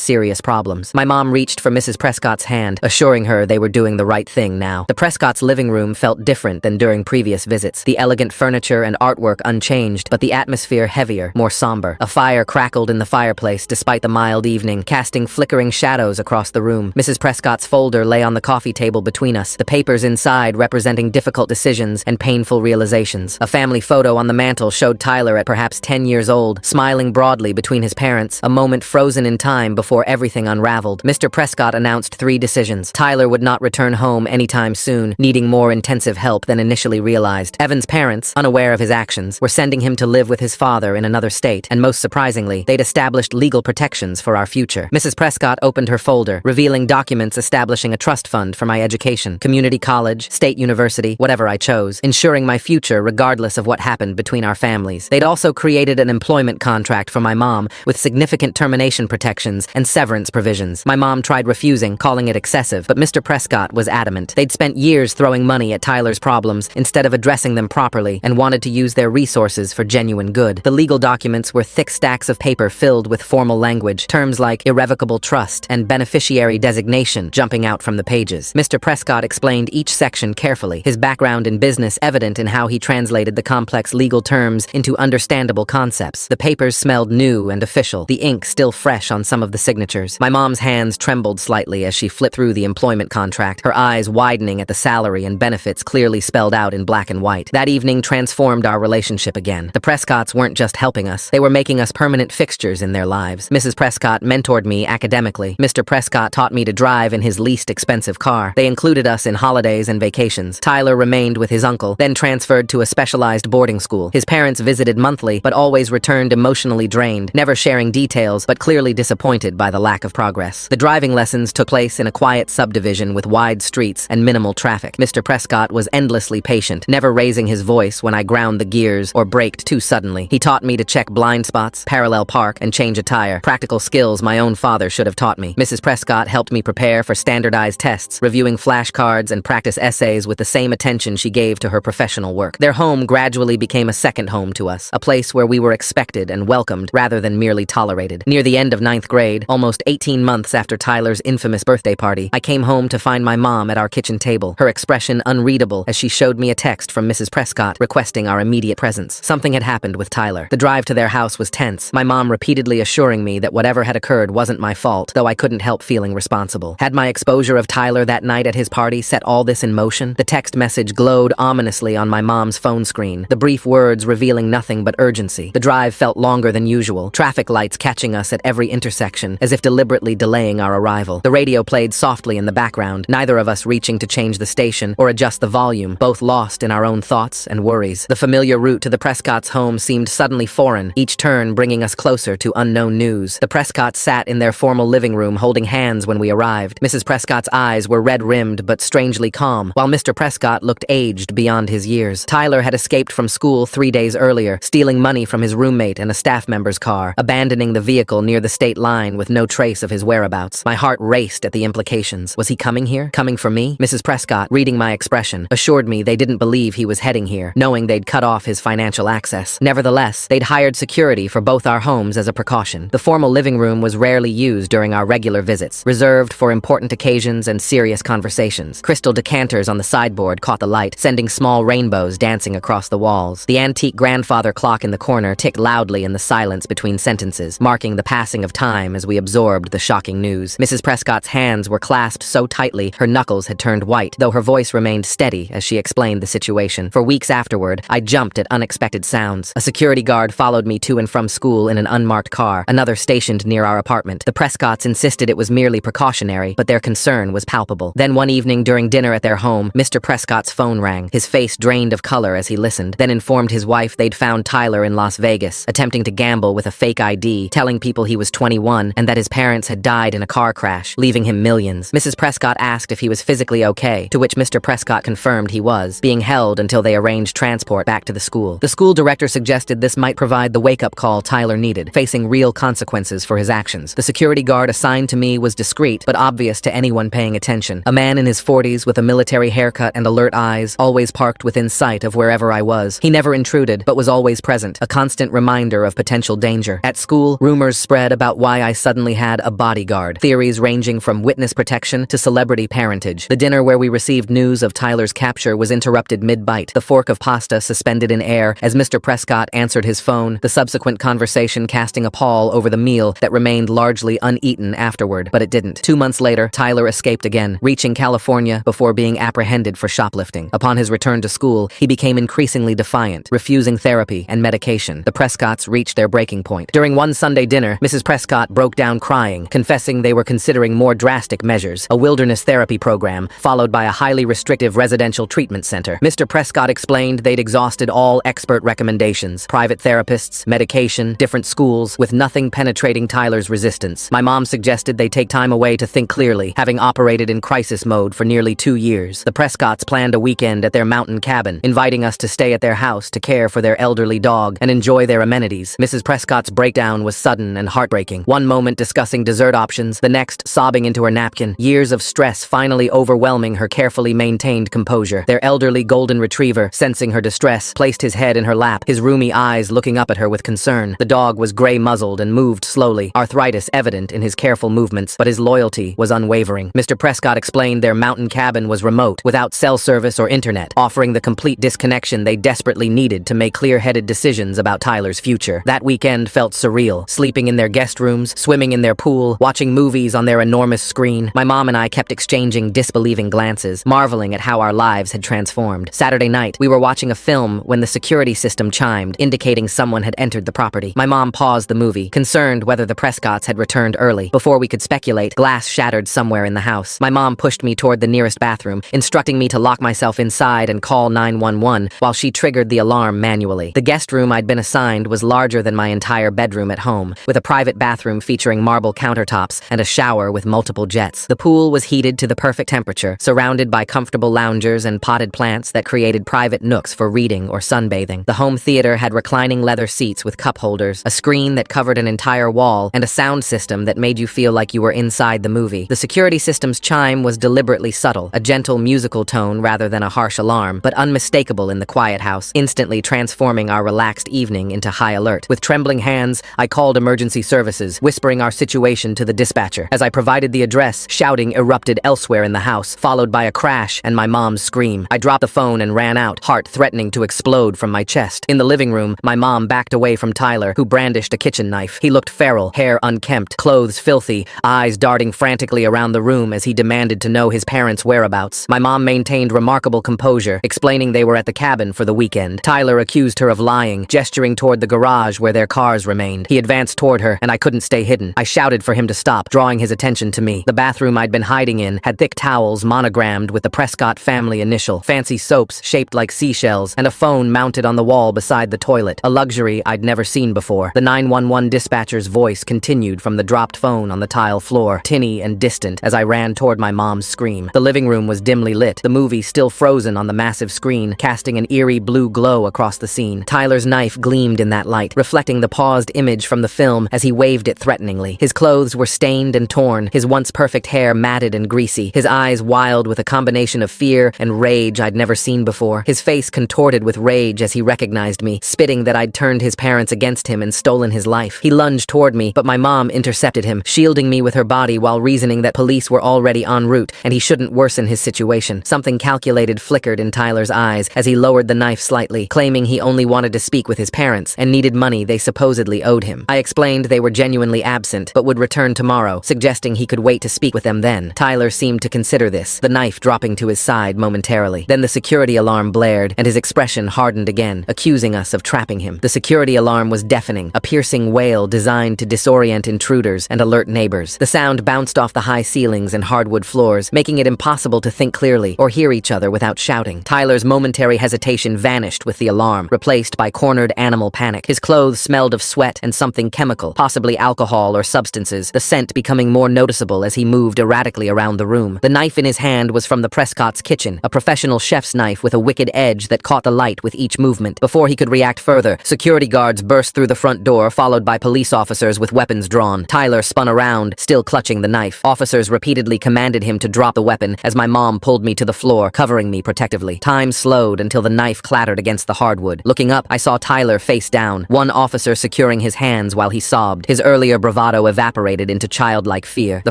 serious problems. My mom reached for Mrs. Prescott's hand, assuring her they were doing the right thing now. The Prescott's living room felt different than during previous visits. The elegant furniture and artwork unchanged, but the atmosphere heavier, more somber. A fire crackled in the fireplace despite the mild evening, casting flickering shadows across the room. Mrs. Prescott's folder lay on the coffee table between us, the papers inside representing difficult decisions and painful realizations. A family photo on the mantel showed Tyler at perhaps 10 years old, smiling broadly between his parents, a moment frozen in time before everything unraveled. Mr. Prescott announced 3 decisions. Tyler would not return home anytime soon, needing more intensive help than initially realized. Evan's parents, unaware of his actions, were sending him to live with his father in another state, and most surprisingly, they'd established legal protections for our future. Mrs. Prescott opened her folder, revealing documents establishing a trust fund for my education, community college, state university, whatever I chose, ensuring my future regardless of what happened between our families. They'd also created an employment contract for my mom with significant termination protections and severance provisions. My mom tried refusing, calling it excessive, but Mr. Prescott was adamant. They'd spent years throwing money at Tyler's problems instead of addressing them properly and wanted to use their resources for genuine good. The legal documents were thick stacks of paper filled with formal language, terms like irrevocable trust and beneficiary designation jumping out from the pages. Mr. Prescott explained each section carefully, his background in business evident in how he translated the complex legal terms into understandable concepts. The papers smelled new and official, the ink still fresh on some of the signatures. My mom's hands trembled slightly as she flipped through the employment contract, her eyes widening at the salary and benefits clearly spelled out in black and white. That evening transformed our relationship again. The Prescotts weren't just helping us, they were making us permanent fixtures in their lives. Mrs. Prescott mentored me academically. Mr. Prescott taught me to drive in his least expensive car. They included us in holidays and vacations. Tyler remained with his uncle, then transferred to a specialized boarding school. His parents visited monthly, but always returned emotionally drained, never sharing details, but clearly disappointed by the lack of progress. The driving lessons took place in a quiet subdivision with wide streets and minimal traffic. Mr. Prescott was endlessly patient, never raising his voice when I ground the gears or braked too suddenly. He taught me to check blind spots, parallel park, and change a tire. Practical skills my own father should have taught me. Mrs. Prescott helped me prepare for standardized tests, reviewing flashcards and practice essays with the same attention she gave to her professional work. Their home gradually became a second home to us, a place where we were expected and welcomed rather than merely tolerated. Near the end of 9th grade, almost 18 months after Tyler's infamous birthday party, I came home to find my mom at our kitchen table, her expression unreadable as she showed me a text from Mrs. Prescott requesting our immediate presence. Something had happened with Tyler. The drive to their house was tense, my mom repeatedly assuring me that whatever had occurred wasn't my fault, though I couldn't help feeling responsible. Had my exposure of Tyler that night at his party set all this in motion? The text message glowed ominously on my mom's phone screen, the brief words revealing nothing but urgency. The drive felt longer than usual, traffic lights catching us at every intersection, as if deliberately delaying our arrival. The radio played softly in the background, neither of us reaching to change the station or adjust the volume, both lost in our own thoughts and worries. The familiar route to the Prescott's home seemed suddenly foreign, each turn bringing us closer to unknown news. The Prescotts sat in their formal living room holding hands when we arrived. Mrs. Prescott's eyes were red-rimmed but strangely calm, while Mr. Prescott looked aged beyond his years. Tyler had escaped from school 3 days earlier, stealing money from his roommate and a staff member's car, abandoning the vehicle near the state line with no trace of his whereabouts. My heart raced at the implications. Was he coming here? Coming for me? Mrs. Prescott, reading my expression, assured me they didn't believe he was heading here, knowing they'd cut off his financial access. Nevertheless, they'd hired security for both our homes as a precaution. The formal living room was rarely used during our regular visits, reserved for important occasions and serious conversations. Crystal decanters on the sideboard caught the light, sending small rainbows dancing across the walls. The antique grandfather clock in the corner ticked loudly in the silence between sentences, marking the passing of time as we absorbed the shocking news. Mrs. Prescott's hands were clasped so tightly her knuckles had turned white, though her voice remained steady as she explained the situation. For weeks afterward, I jumped at unexpected sounds. A security guard followed me to and from school in an unmarked car, another stationed near our apartment. The Prescotts insisted it was merely precautionary, but their concern was palpable. Then one evening during dinner at their home, Mr. Prescott's phone rang, his face drained of color as he listened, then informed his wife they'd found Tyler in Las Vegas, attempting to gamble with a fake ID, telling people he was 21 and that his parents had died in a car crash, leaving him millions. Mrs. Prescott asked if he was physically okay, to which Mr. Prescott confirmed he was, being held until they arranged transport back to the school. The school director suggested this might provide the wake-up call Tyler needed, facing real consequences for his actions. The security guard assigned to me was discreet, but obvious to anyone paying attention. A man in his 40s with a military haircut and alert eyes, always parked within sight of wherever I was. was. He never intruded, but was always present, a constant reminder of potential danger. At school, rumors spread about why I suddenly had a bodyguard, theories ranging from witness protection to celebrity parentage. The dinner where we received news of Tyler's capture was interrupted mid-bite, the fork of pasta suspended in air as Mr. Prescott answered his phone, the subsequent conversation casting a pall over the meal that remained largely uneaten afterward, but it didn't. 2 months later, Tyler escaped again, reaching California before being apprehended for shoplifting. Upon his return to school, he became increasingly defiant, refusing therapy and medication. The Prescotts reached their breaking point. During one Sunday dinner, Mrs. Prescott broke down crying, confessing they were considering more drastic measures, a wilderness therapy program, followed by a highly restrictive residential treatment center. Mr. Prescott explained they'd exhausted all expert recommendations, private therapists, medication, different schools, with nothing penetrating Tyler's resistance. My mom suggested they take time away to think clearly, having operated in crisis mode for nearly 2 years. The Prescotts planned a weekend at their mountain cabin, inviting us to stay at their house to care for their elderly dog and enjoy their amenities. Mrs. Prescott's breakdown was sudden and heartbreaking. One moment discussing dessert options, the next sobbing into her napkin, years of stress finally overwhelming her carefully maintained composure. Their elderly golden retriever, sensing her distress, placed his head in her lap, his roomy eyes looking up at her with concern. The dog was gray-muzzled and moved slowly, arthritis evident in his careful movements, but his loyalty was unwavering. Mr. Prescott explained their mountain cabin was remote, without cell service or internet, offering the complete disconnection they desperately needed to make clear-headed decisions about Tyler's future. That weekend felt surreal, sleeping in their guest rooms, swimming in their pool, watching movies on their enormous screen. My mom and I kept exchanging disbelieving glances, marveling at how our lives had transformed. Saturday night, we were watching a film when the security system chimed, indicating someone had entered the property. My mom paused the movie, concerned whether the Prescotts had returned early. Before we could speculate, glass shattered somewhere in the house. My mom pushed me toward the nearest bathroom, instructing me to lock myself inside and call 911 while she triggered the alarm manually. The guest room I'd been assigned was larger than my entire bedroom at home, with a private bathroom featuring marble countertops and a shower with multiple jets. The pool was heated to the perfect temperature, surrounded by comfortable loungers and potted plants that created private nooks for reading or sunbathing. The home theater had reclining leather seats with cup holders, a screen that covered an entire wall, and a sound system that made you feel like you were inside the movie. The security system's chime was deliberately subtle, a gentle musical tone rather than a harsh alarm, but unmistakable in the quiet house, instantly transforming our relaxed evening into high alert. With trembling hands, I called emergency services, whispering our situation to the dispatcher. As I provided the address, shouting erupted elsewhere in the house, followed by a crash and my mom's scream. I dropped the phone and ran out, heart threatening to explode from my chest. In the living room, my mom backed away from Tyler, who brandished a kitchen knife. He looked feral, hair unkempt, clothes filthy, eyes darting frantically around the room as he demanded to know his parents' whereabouts. My mom maintained remarkable composure, explaining they were at the cabin for the weekend. Tyler accused her of lying, gesturing toward the garage where their cars remained. He advanced toward her, and I couldn't stay hidden. I shouted for him to stop, drawing his attention to me. The bathroom I'd been hiding in had thick towels monogrammed with the Prescott family initial, fancy soaps shaped like seashells, and a phone mounted on the wall beside the toilet, a luxury I'd never seen before. The 911 dispatcher's voice continued from the dropped phone on the tile floor, tinny and distant as I ran toward my mom's scream. The living room was dimly lit, the movie still frozen on the massive screen, casting an eerie blue glow across the scene. Tyler's knife gleamed in that light, reflecting the paused image from the film as he waved it threateningly. His clothes were stained and torn, his once perfect hair matted and greasy, his eyes wild with a combination of fear and rage I'd never seen before. His face contorted with rage as he recognized me, spitting that I'd turned his parents against him and stolen his life. He lunged toward me, but my mom intercepted him, shielding me with her body while reasoning that police were already en route and he shouldn't worsen his situation. Something calculated flickered in Tyler's eyes as he lowered the knife slightly, claiming he only wanted to speak with his parents and needed money they supposedly owed him. I explained they were genuinely absent, but would return tomorrow, suggesting he could wait to speak with them then. Tyler seemed to consider this, the knife dropping to his side momentarily. Then the security alarm blared, and his expression hardened again, accusing us of trapping him. The security alarm was deafening, a piercing wail designed to disorient intruders and alert neighbors. The sound bounced off the high ceilings and hardwood floors, making it impossible to think clearly or hear each other without shouting. Tyler's momentary hesitation vanished with the alarm, replaced by cornered animal panic. His clothes smelled of sweat and something chemical, possibly alcohol or substances, the scent becoming more noticeable as he moved erratically around the room. The knife in his hand was from the Prescott's kitchen, a professional chef's knife with a wicked edge that caught the light with each movement. Before he could react further, security guards burst through the front door, followed by police officers with weapons drawn. Tyler spun around, still clutching the knife. Officers repeatedly commanded him to drop the weapon as my mom pulled me to the floor, covering me protectively. Time slowed until the knife clattered against the hardwood. Looking up, I saw Tyler face down, one officer securing his hands while he sobbed. His earlier bravado evaporated into childlike fear. The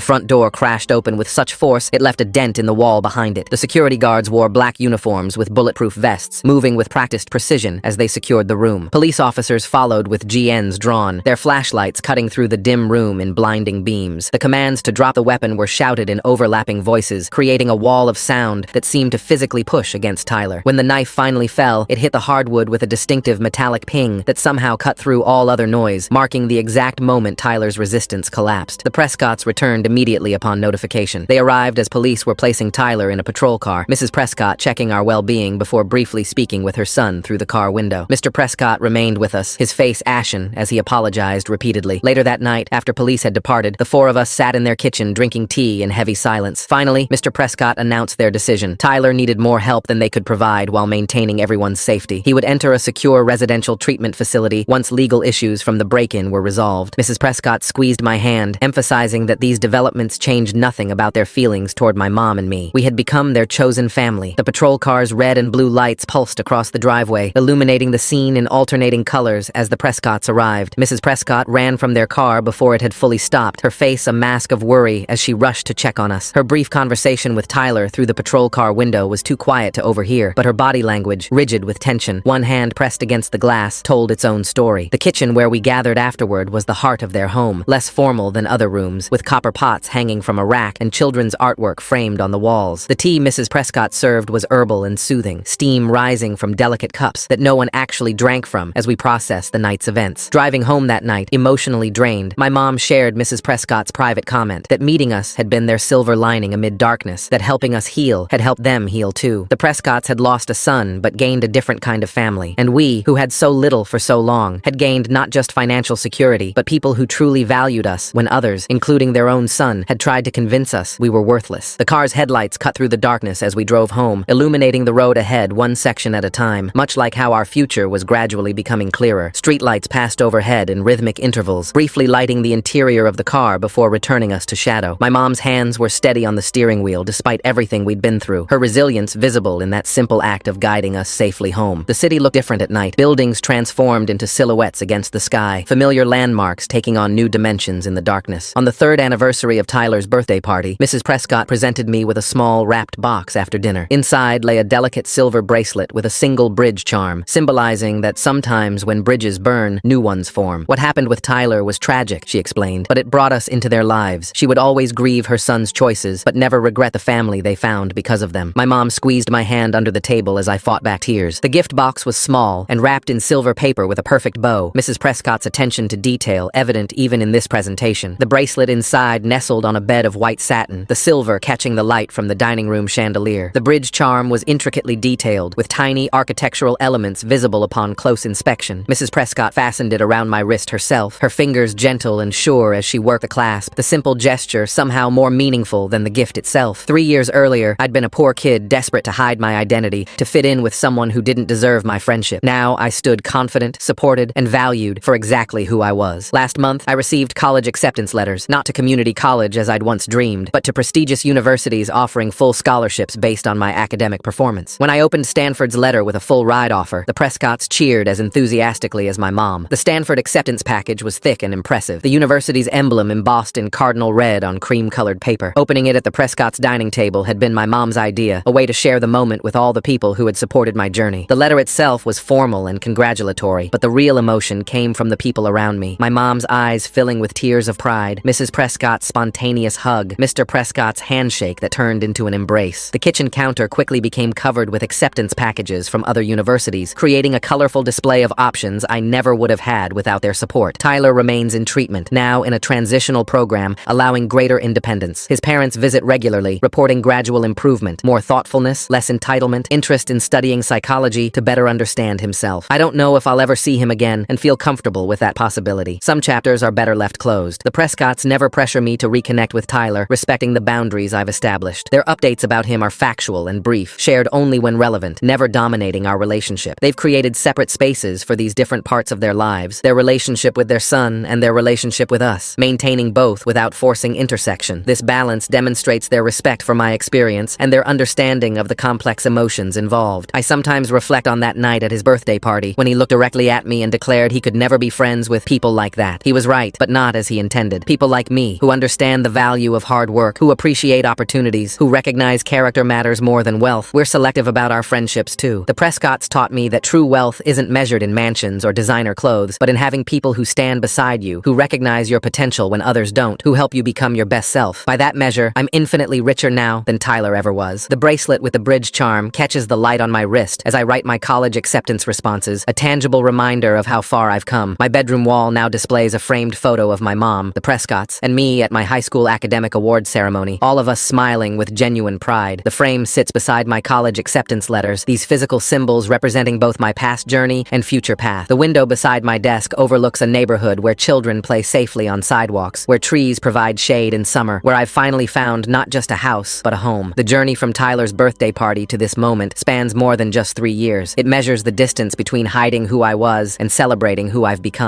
front door crashed open with such force it left a dent in the wall behind it. The security guards wore black uniforms with bulletproof vests, moving with practiced precision as they secured the room. Police officers followed with GNs drawn, their flashlights cutting through the dim room in blinding beams. The commands to drop the weapon were shouted in overlapping voices, creating a wall of sound that seemed to physically push against Tyler. When the knife finally fell, it hit the hardwood with a distinctive metallic ping that somehow cut through all other noise, marking the exact moment Tyler's resistance collapsed. The Prescotts returned immediately upon notification. They arrived as police were placing Tyler in a patrol car, Mrs. Prescott checking our well-being before briefly speaking with her son through the car window. Mr. Prescott remained with us, his face ashen as he apologized repeatedly. Later that night, after police had departed, the four of us sat in their kitchen drinking tea in heavy silence. Finally, Mr. Prescott announced their decision. Tyler needed more help than they could provide while maintaining everyone's safety. He would enter a secure residential treatment facility once legal issues from the break-in were resolved. Mrs. Prescott squeezed my hand, emphasizing that these developments changed nothing about their feelings toward my mom and me. We had become their chosen family. The patrol car's red and blue lights pulsed across the driveway, illuminating the scene in alternating colors as the Prescotts arrived. Mrs. Prescott ran from their car before it had fully stopped, her face a mask of worry as she rushed to check on us. Her brief conversation with Tyler through the patrol car window was too quiet to overhear, but her body language, rigid with tension, one hand pressed against the glass, told its own story. The kitchen where we gathered afterward was the heart of their home, less formal than other rooms, with copper pots hanging from a rack and children's artwork framed on the walls. The tea Mrs. Prescott served was herbal and soothing, steam rising from delicate cups that no one actually drank from as we processed the night's events. Driving home that night, emotionally drained, my mom shared Mrs. Prescott's private comment that meeting us had been their silver lining amid darkness, that helping us heal had helped them heal too. The Prescotts had lost a son but gained a different kind of family, and we, who had so little for so long, had gained not just financial security, but people who truly valued us when others, including their own son, had tried to convince us we were worthless. The car's headlights cut through the darkness as we drove home, illuminating the road ahead one section at a time, much like how our future was gradually becoming clearer. Streetlights passed overhead in rhythmic intervals, briefly lighting the interior of the car before returning us to shadow. My mom's hands were steady on the steering wheel despite everything we'd been through, her resilience visible in that simple act of guiding us safely home. The city looked different at night, buildings transformed into silhouettes against the sky, familiar landmarks taking on new dimensions in the darkness. On the third anniversary of Tyler's birthday party, Mrs. Prescott presented me with a small wrapped box after dinner. Inside lay a delicate silver bracelet with a single bridge charm, symbolizing that sometimes when bridges burn, new ones form. What happened with Tyler was tragic, she explained, but it brought us into their lives. She would always grieve her son's choices, but never regret the family they found because of them. My mom squeezed my hand under the table as I fought back tears. The gift box was small and wrapped in silver paper with a perfect bow, Mrs. Prescott's attention to detail evident even in this presentation. The bracelet inside nestled on a bed of white satin, the silver catching the light from the dining room chandelier. The bridge charm was intricately detailed, with tiny architectural elements visible upon close inspection. Mrs. Prescott fastened it around my wrist herself, her fingers gentle and sure as she worked the clasp, the simple gesture somehow more meaningful than the gift itself. 3 years earlier, I'd been a poor kid desperate to hide my identity, to fit in with someone who didn't deserve my friendship. Now I stood confident, supported, and valued for exactly who I was. Last month, I received college acceptance letters, not to community college as I'd once dreamed, but to prestigious universities offering full scholarships based on my academic performance. When I opened Stanford's letter with a full ride offer, the Prescotts cheered as enthusiastically as my mom. The Stanford acceptance package was thick and impressive, the university's emblem embossed in cardinal red on cream-colored paper. Opening it at the Prescotts' dining table had been my mom's idea, a way to share the moment with all the people who had supported my journey. The letter itself was formal and congratulatory, but the real emotion came from the people around me. My mom's eyes filling with tears of pride, Mrs. Prescott's spontaneous hug, Mr. Prescott's handshake that turned into an embrace. The kitchen counter quickly became covered with acceptance packages from other universities, creating a colorful display of options I never would have had without their support. Tyler remains in treatment, now in a transitional program, allowing greater independence. His parents visit regularly, reporting gradual improvement, more thoughtfulness, less entitlement, interest in studying psychology to better understand himself. I don't know if I'll ever see him again and feel comfortable with that possibility. Some chapters are better left closed. The Prescotts never pressure me to reconnect with Tyler, respecting the boundaries I've established. Their updates about him are factual and brief, shared only when relevant, never dominating our relationship. They've created separate spaces for these different parts of their lives, their relationship with their son and their relationship with us, maintaining both without forcing intersection. This balance demonstrates their respect for my experience and their understanding of the complex emotions involved. I sometimes sometimes reflect on that night at his birthday party, when he looked directly at me and declared he could never be friends with people like that. He was right, but not as he intended. People like me, who understand the value of hard work, who appreciate opportunities, who recognize character matters more than wealth. We're selective about our friendships too. The Prescotts taught me that true wealth isn't measured in mansions or designer clothes, but in having people who stand beside you, who recognize your potential when others don't, who help you become your best self. By that measure, I'm infinitely richer now than Tyler ever was. The bracelet with the bridge charm catches the light on my wrist as I write my college acceptance responses, a tangible reminder of how far I've come. My bedroom wall now displays a framed photo of my mom, the Prescotts, and me at my high school academic awards ceremony, all of us smiling with genuine pride. The frame sits beside my college acceptance letters, these physical symbols representing both my past journey and future path. The window beside my desk overlooks a neighborhood where children play safely on sidewalks, where trees provide shade in summer, where I've finally found not just a house, but a home. The journey from Tyler's birthday party to this moment spans more than just 3 years. It measures the distance between hiding who I was and celebrating who I've become.